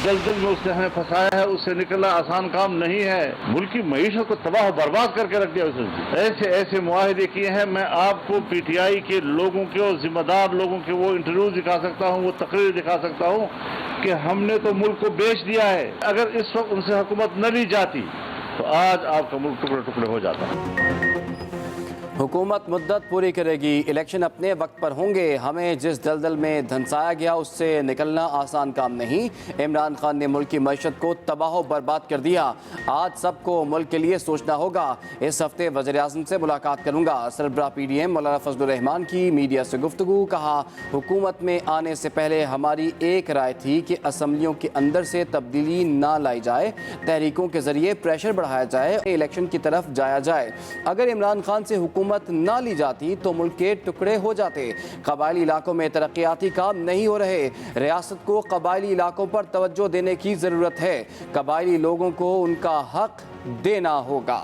दलदल में उसने हमें फंसाया है, उससे निकलना आसान काम नहीं है। मुल्क की मईशत को तबाह बर्बाद करके रख दिया उसने। ऐसे ऐसे मुआहदे किए हैं। मैं आपको पीटीआई के लोगों के और जिम्मेदार लोगों के वो इंटरव्यू दिखा सकता हूँ, वो तकरीर दिखा सकता हूँ कि हमने तो मुल्क को बेच दिया है। अगर इस वक्त उनसे हुकूमत न ली जाती तो आज आपका मुल्क टुकड़े टुकड़े हो जाता। हुकूमत मुद्दत पूरी करेगी, इलेक्शन अपने वक्त पर होंगे। हमें जिस दलदल में धंसाया गया उससे निकलना आसान काम नहीं। इमरान खान ने मुल्क की मईशत को तबाह बर्बाद कर दिया। आज सबको मुल्क के लिए सोचना होगा। इस हफ्ते वज़ीर आज़म से मुलाकात करूंगा। सरबराह PDM मौलाना फजलुर रहमान की मीडिया से गुफ्तगू। कहा, हुकूमत में आने से पहले हमारी एक राय थी कि असम्बलियों के अंदर से तब्दीली ना लाई जाए, तहरीकों के जरिए प्रेशर बढ़ाया जाए, इलेक्शन की तरफ जाया जाए। अगर इमरान खान से हुकूमत ना ली जाती तो मुल्क के टुकड़े हो जाते। कबायली इलाकों में तरक्याती काम नहीं हो रहे। रियासत को कबायली इलाकों पर तवज्जो देने की जरूरत है। कबायली लोगों को उनका हक देना होगा।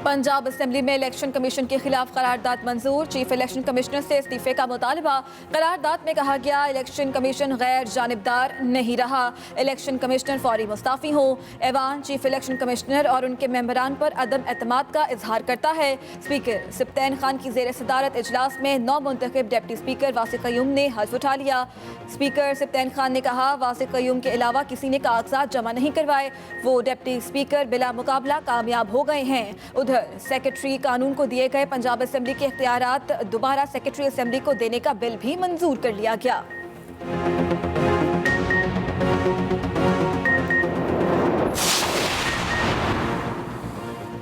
पंजाब असेंबली में इलेक्शन कमीशन के खिलाफ करारदाद मंजूर। चीफ इलेक्शन कमिश्नर से इस्तीफे का मुतालबा। करारदाद में कहा गया, इलेक्शन कमीशन गैर जानिबदार नहीं रहा। इलेक्शन कमिश्नर फौरी मुस्ताफी हो। ऐवान चीफ इलेक्शन कमिश्नर और उनके मेंबरान पर अदम एतमाद का इजहार करता है। स्पीकर सिप्तैन खान की जेर सदारत इजलास में नौ मुंतखब डिप्टी स्पीकर वासिक क़य्यूम ने हल्फ उठा लिया। स्पीकर सिप्तैन खान ने कहा, वासिक क़य्यूम के अलावा किसी ने कागजात जमा नहीं करवाए। वो डिप्टी स्पीकर बिला मुकाबला कामयाब हो गए हैं। उधर सेक्रेटरी कानून को दिए गए पंजाब असेंबली के इख्तियारात दोबारा सेक्रेटरी असेंबली को देने का बिल भी मंजूर कर लिया गया।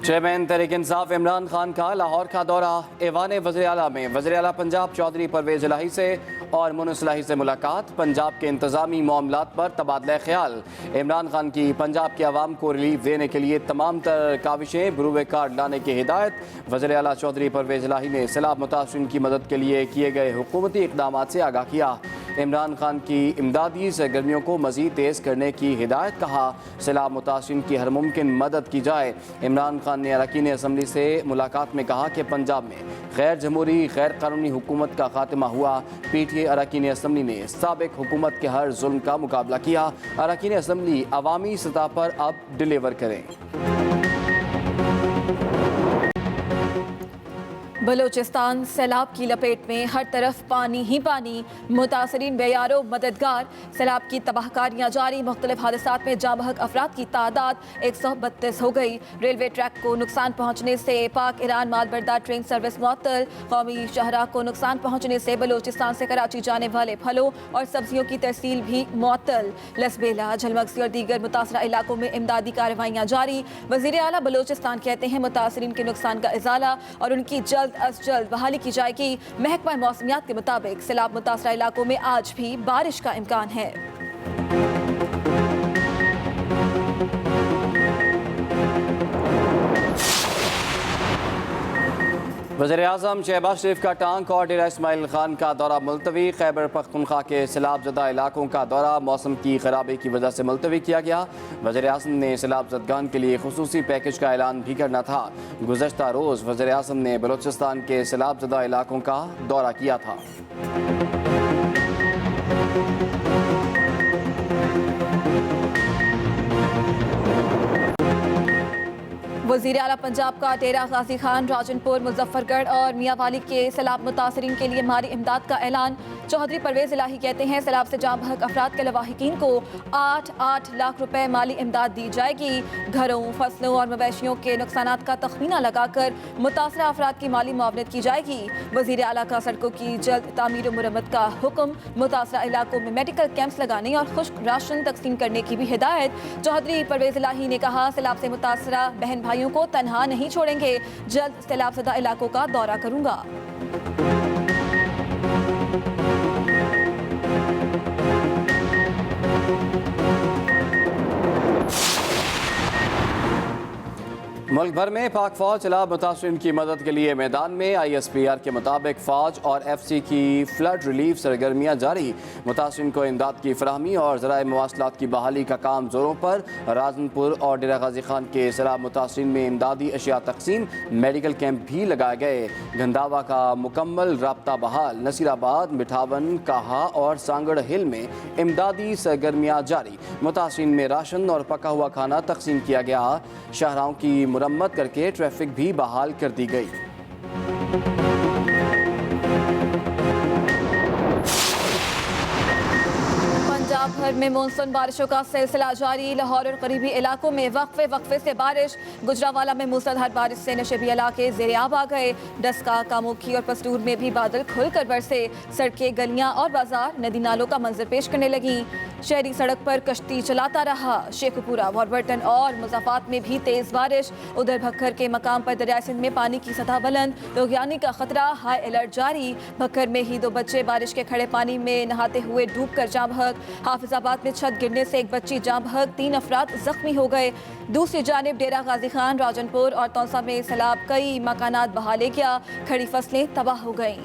चेयरमैन तहरीक इंसाफ इमरान खान का लाहौर का दौरा। ऐवान वज़ीर आला में वज़ीर आला पंजाब चौधरी परवेज इलाही से और मुनिस इलाही से मुलाकात। पंजाब के इंतजामी मामलात पर तबादला ख्याल। इमरान खान की पंजाब के अवाम को रिलीफ देने के लिए तमाम तर काविशें बरूए कार्ड लाने की हिदायत। वज़ीर आला चौधरी परवेज इलाही ने सैलाब मुतासरीन की मदद के लिए किए गए हुकूमती इक़दामात से आगाह किया। इमरान खान की इमदादी सरगर्मियों को मज़ीद तेज़ करने की हिदायत। कहा, सैलाब मुतासरीन की हर मुमकिन मदद की जाए। इमरान खान ने अरकान असम्बली से मुलाकात में कहा कि पंजाब में गैर जमहूरी गैर कानूनी हुकूमत का खात्मा हुआ। PTA अरकान असम्बली ने साबिक हुकूमत के हर जुल्म का मुकाबला किया। अरकान असम्बली अवामी सतह पर अब डिलीवर करें। बलूचिस्तान सैलाब की लपेट में, हर तरफ पानी ही पानी। मुतासरीन बेयारो मददगार। सैलाब की तबाहकारियाँ जारी। मुख्तलिफ हादसात में जाँ बहक अफराद की तादाद 132 हो गई। रेलवे ट्रैक को नुकसान पहुँचने से पाक ईरान मालबरदार ट्रेन सर्विस मुअत्तल। कौमी शाहराह को नुकसान पहुँचने से बलूचिस्तान से कराची जाने वाले फलों और सब्जियों की तरसील भी मुअत्तल। लसबेला, झलमगसी और दीगर मुतासरा इलाकों में इमदादी कार्रवाइयाँ जारी। वज़ीर आला बलूचिस्तान कहते हैं, मुतासरीन के नुकसान का इजाला और उनकी जल्द अज जल्द बहाली की जाएगी। महकमा मौसमियात के मुताबिक सैलाब मुतासरा इलाकों में आज भी बारिश का इम्कान है। वज़ीर-ए-आज़म शहबाज शरीफ का टांग और डेरा इस्माइल खान का दौरा मुलतवी। खैबर पख्तूनख्वा के सैलाबज़दा इलाकों का दौरा मौसम की खराबी की वजह से मुलतवी किया गया। वज़ीर-ए-आज़म ने सैलाबज़दगान के लिए खुसूसी पैकेज का ऐलान भी करना था। गुज़श्ता रोज़ वज़ीर-ए-आज़म ने बलूचिस्तान के सैलाबज़दा इलाकों का दौरा किया था। वज़ीर आला पंजाब का डेरा गाजी खान, राजनपुर, मुजफ्फरगढ़ और मियांवाली के सैलाब मुतासरीन के लिए माली इमदाद का ऐलान। चौधरी परवेज इलाही कहते हैं, सैलाब से जाँ बहक अफराद के लवाहिकीन को 8-8 लाख रुपए माली इमदाद दी जाएगी। घरों, फसलों और मवेशियों के नुकसानात का तखमीना लगाकर मुतासरा अफराद की माली मुआवनत की जाएगी। वज़ीर आला का सड़कों की जल्द तामीर और मुरम्मत का हुक्म। मुतासरा इलाकों में मेडिकल कैंप्स लगाने और खुश्क राशन तकसीम करने की भी हिदायत। चौधरी परवेज इलाही ने कहा, सैलाब से मुतासरा बहन भाइयों को तनहा नहीं छोड़ेंगे। जल्द सैलाबज़दा इलाकों का दौरा करूंगा। मुल्क भर में पाक फौज सैलाब मुतासरीन की मदद के लिए मैदान में। ISPR के मुताबिक फौज और FC की फ्लड रिलीफ सरगर्मियाँ जारी। मुतासरीन को इमदाद की फराहमी और ज़राए मवासलात की बहाली का काम जोरों पर। राजनपुर और डेरा गाजी खान के सैलाब मुतासरीन में इमदादी अशिया तकसीम, मेडिकल कैंप भी लगाए गए। गंदावा का मुकम्मल राब्ता बहाल। नसीराबाद, मिठावन, काहा और सांगड़ हिल में इमदादी सरगर्मियाँ जारी। मुतासरीन में राशन और पका हुआ खाना तकसीम किया गया। शाहराहों की मुरम्मत करके ट्रैफिक भी बहाल कर दी गई। पंजाब भर में मानसून बारिशों का सिलसिला जारी। लाहौर और करीबी इलाकों में वक्फे से बारिश। गुजरावाला में मूसलाधार बारिश से नशेबी इलाके ज़ेर-ए-आब आ गए। डस्का, कामुखी और पस्तूर में भी बादल खुलकर बरसे। सड़कें, गलियां और बाजार नदी नालों का मंजर पेश करने लगी। शहरी सड़क पर कश्ती चलाता रहा। शेखपुरा, वॉरबर्टन और मुज़ाफात में भी तेज़ बारिश। उधर भक्खर के मकाम पर दरिया सिंध में पानी की सतह बुलंद। लोगियानी का खतरा, हाई अलर्ट जारी। भक्खर में ही 2 बच्चे बारिश के खड़े पानी में नहाते हुए डूब कर जाँ बहक। हाफिजाबाद में छत गिरने से एक बच्ची जाँ बहक, 3 अफराद जख्मी हो गए। दूसरी जानिब डेरा गाजी खान, राजनपुर और तौसा में सैलाब कई मकानात बहा ले गया। खड़ी फसलें तबाह हो गईं।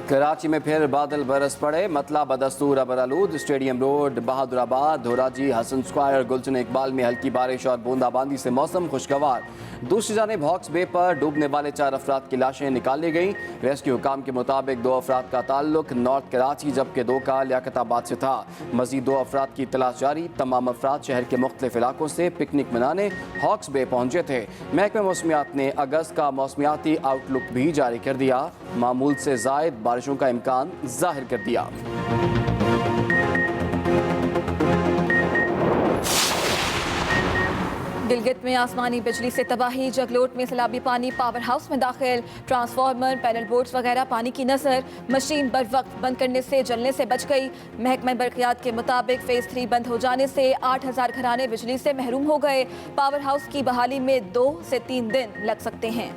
कराची में फिर बादल बरस पड़े। मतला, बदस्तूर, अबरालूद, stadium road, Bahadurabad, Dhoraji, Hasan square, Gulshan Iqbal में हल्की बारिश और बूंदाबांदी से मौसम खुशगवार। दूसरी जानिब हॉक्स बे पर डूबने वाले 4 अफराद की लाशें निकाली गई। रेस्क्यू हुकाम के मुताबिक 2 अफराद का ताल्लुक नॉर्थ कराची जबकि 2 का लियाकताबाद से था। मजीद 2 अफराद की तलाश जारी। तमाम अफराद शहर के मुख्तलिफ इलाकों से पिकनिक मनाने हॉक्स बे पहुंचे थे। महकमा मौसमियात ने अगस्त का मौसमियाती आउटलुक भी जारी कर दिया। मामूल से ज़ायद बारिशों का इम्कान जाहिर कर दिया। गिलगित में आसमानी बिजली से तबाही। जगलोट में सैलाबी पानी पावर हाउस में दाखिल। ट्रांसफार्मर, पैनल बोर्ड्स वगैरह पानी की नजर। मशीन बर वक्त बंद करने से जलने से बच गई। महकमा बरक़ियात के मुताबिक फेज 3 बंद हो जाने से 8000 घराने बिजली से महरूम हो गए। पावर हाउस की बहाली में 2 से 3 दिन लग सकते हैं।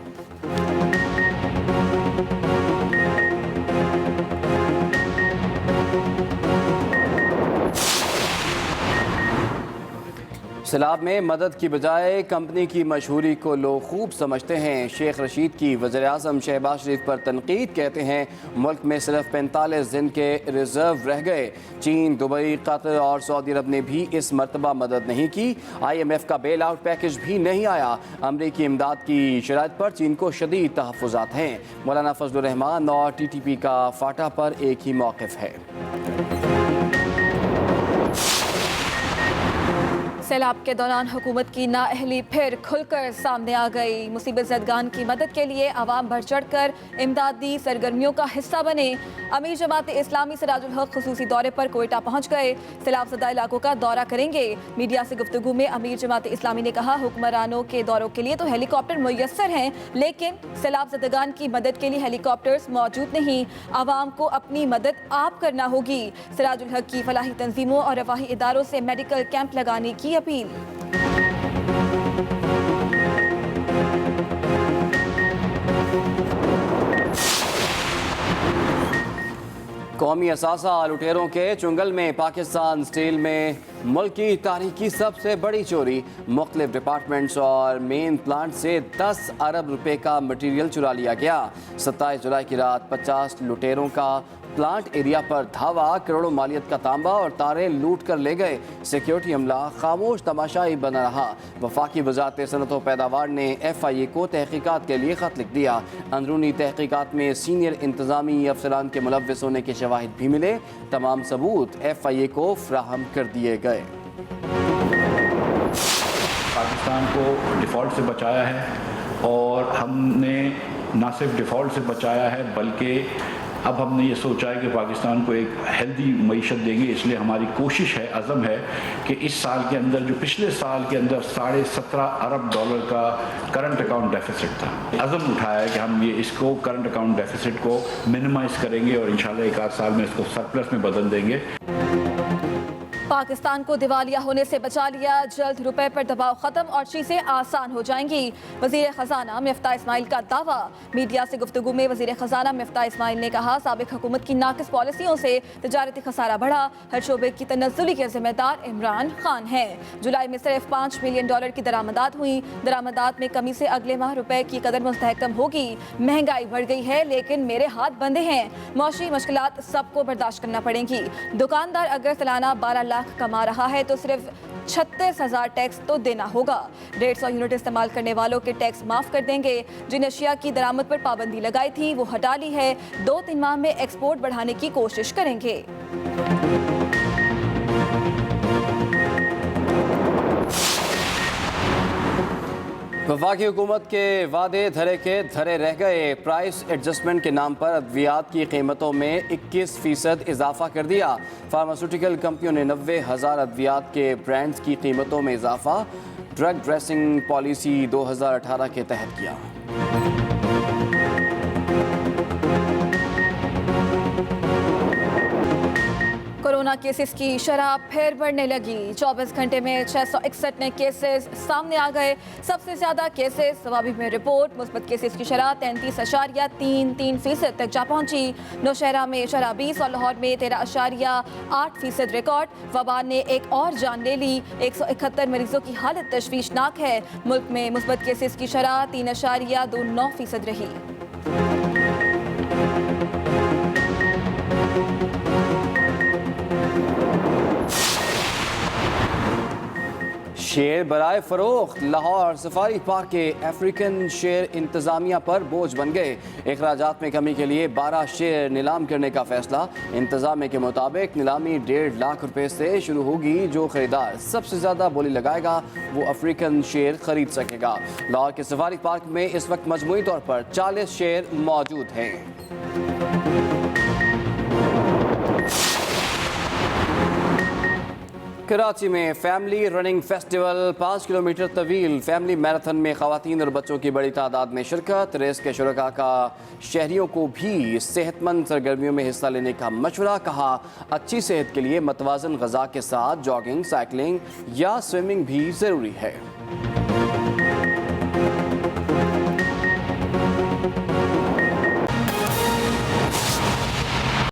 सैलाब में मदद की बजाय कंपनी की मशहूरी को लोग खूब समझते हैं। शेख रशीद की वज़ीर-ए-आज़म शहबाज शरीफ पर तनकीद। कहते हैं मुल्क में सिर्फ 45 दिन के रिजर्व रह गए। चीन, दुबई, कतर और सऊदी अरब ने भी इस मरतबा मदद नहीं की। IMF का बेल आउट पैकेज भी नहीं आया। अमरीकी इमदाद की शराइत पर चीन को शदीद तहफ़्फ़ुज़ात हैं। मौलाना फजलुर रहमान और TTP का फाटा पर एक ही मौक़िफ़ है। सैलाब के दौरान हुकूमत की नाअहली फिर खुलकर सामने आ गई। मुसीबत ज़दगान की मदद के लिए आवाम बढ़ चढ़ कर इमदादी सरगर्मियों का हिस्सा बने। अमीर जमात इस्लामी सिराजुल हक खुसूसी दौरे पर कोयटा पहुँच गए। सैलाब ज़दा इलाकों का दौरा करेंगे। मीडिया से गुफ्तगू में अमीर जमात इस्लामी ने कहा, हुक्मरानों के दौरों के लिए तो हेलीकॉप्टर मुयस्सर हैं, लेकिन सैलाब ज़दगान की मदद के लिए हेलीकॉप्टर्स मौजूद नहीं। आवाम को अपनी मदद आप करना होगी। सिराजुल हक की फलाही तंजीमों और रवाही इदारों से मेडिकल कैंप लगाने की अपील। कौमी असासा लुटेरों के चुंगल में पाकिस्तान स्टील में मुल्क की तारीख की सबसे बड़ी चोरी। मुख्तलिफ डिपार्टमेंट्स और मेन प्लांट से 10 अरब रुपए का मटीरियल चुरा लिया गया। 27 जुलाई की रात 50 लुटेरों का प्लांट एरिया पर धावा। करोड़ों मालियत का तांबा और तारें लूट कर ले गए। सिक्योरिटी अमला खामोश तमाशाई बना रहा। वफाकी वज़ारत सनअत व पैदावार ने FIA को तहकीकात के लिए ख़त लिख दिया। अंदरूनी तहकीकात में सीनियर इंतज़ामी अफसरान के मुलव्वस होने के शवाहिद भी मिले। तमाम सबूत FIA को फ्राहम कर दिए गए। पाकिस्तान को डिफ़ॉल्ट से बचाया है और हमने न सिर्फ डिफ़ॉल्ट से बचाया है बल्कि अब हमने ये सोचा है कि पाकिस्तान को एक हेल्दी मईशत देंगे। इसलिए हमारी कोशिश है, अज़म है कि इस साल के अंदर जो पिछले साल के अंदर $17.5 अरब का करंट अकाउंट डेफिसिट था, अज़म उठाया है कि हम ये इसको करंट अकाउंट डेफिसिट को मिनिमाइज़ करेंगे और इंशाल्लाह 1 आध साल में इसको सरप्लस में बदल देंगे। पाकिस्तान को दिवालिया होने से बचा लिया, जल्द रुपए पर दबाव खत्म और चीजें आसान हो जाएंगी। वजीर खजाना मिफ्ता इस्माइल का दावा। मीडिया से गुफ्तगू में वजीर खजाना मिफ्ता इस्माइल ने कहा, साबिक हुकूमत की नाकिस पॉलिसियों से तजारती खसारा बढ़ा, हर शोबे की तनज़्ज़ुली के जिम्मेदार इमरान खान हैं। जुलाई में सिर्फ $5 मिलियन की दरामदात हुई। दरामदात में कमी से अगले माह रुपए की कदर मुस्तहकम होगी। महंगाई बढ़ गई है लेकिन मेरे हाथ बंधे हैं। मौशी मुश्किलात सबको बर्दाश्त करना पड़ेंगी। दुकानदार अगर सालाना 12 लाख कमा रहा है तो सिर्फ 36,000 टैक्स तो देना होगा। 150 यूनिट इस्तेमाल करने वालों के टैक्स माफ कर देंगे। जिन अशिया की दरामद पर पाबंदी लगाई थी वो हटा ली है। 2-3 माह में एक्सपोर्ट बढ़ाने की कोशिश करेंगे। वफाकी हुकूमत के वादे धरे के धरे रह गए। प्राइस एडजस्टमेंट के नाम पर अद्वियात की कीमतों में 21% इजाफा कर दिया। फार्मास्यूटिकल कंपनियों ने 90,000 अद्वियात के ब्रांड्स की कीमतों में इजाफा ड्रग ड्रेसिंग पॉलिसी 2018 के तहत किया। कोरोना केसेस की शरह फिर बढ़ने लगी। 24 घंटे में 661 नए केसेस सामने आ गए। सबसे ज्यादा केसेस सवाबी में रिपोर्ट। मुस्बत केसेस की शरह 33.33% तक जा पहुंची। नौशहरा में शरह 20 और लाहौर में 13.8% रिकॉर्ड। वबा ने एक और जान ले ली। 171 मरीजों की हालत तशवीशनाक है। मुल्क में मुस्बत केसेस की शरह 3.29% रही। शेर बराए फरोख्त। लाहौर सफारी पार्क के अफ्रीकन शेर इंतजामिया पर बोझ बन गए। अखराजात में कमी के लिए 12 शेर नीलाम करने का फैसला। इंतजामिया के मुताबिक नीलामी 1.5 लाख रुपए से शुरू होगी। जो खरीदार सबसे ज्यादा बोली लगाएगा वो अफ्रीकन शेर खरीद सकेगा। लाहौर के सफारी पार्क में इस वक्त मजमूई तौर पर 40 शेर मौजूद हैं। कराची में फैमिली रनिंग फेस्टिवल। 5 किलोमीटर तवील फैमिली मैराथन में खवातीन और बच्चों की बड़ी तादाद में शिरकत। रेस के शुरका का शहरियों को भी सेहतमंद सरगर्मियों में हिस्सा लेने का मशवरा। कहा, अच्छी सेहत के लिए मतवाजन ग़िज़ा के साथ जॉगिंग, साइकिलिंग या स्विमिंग भी ज़रूरी है।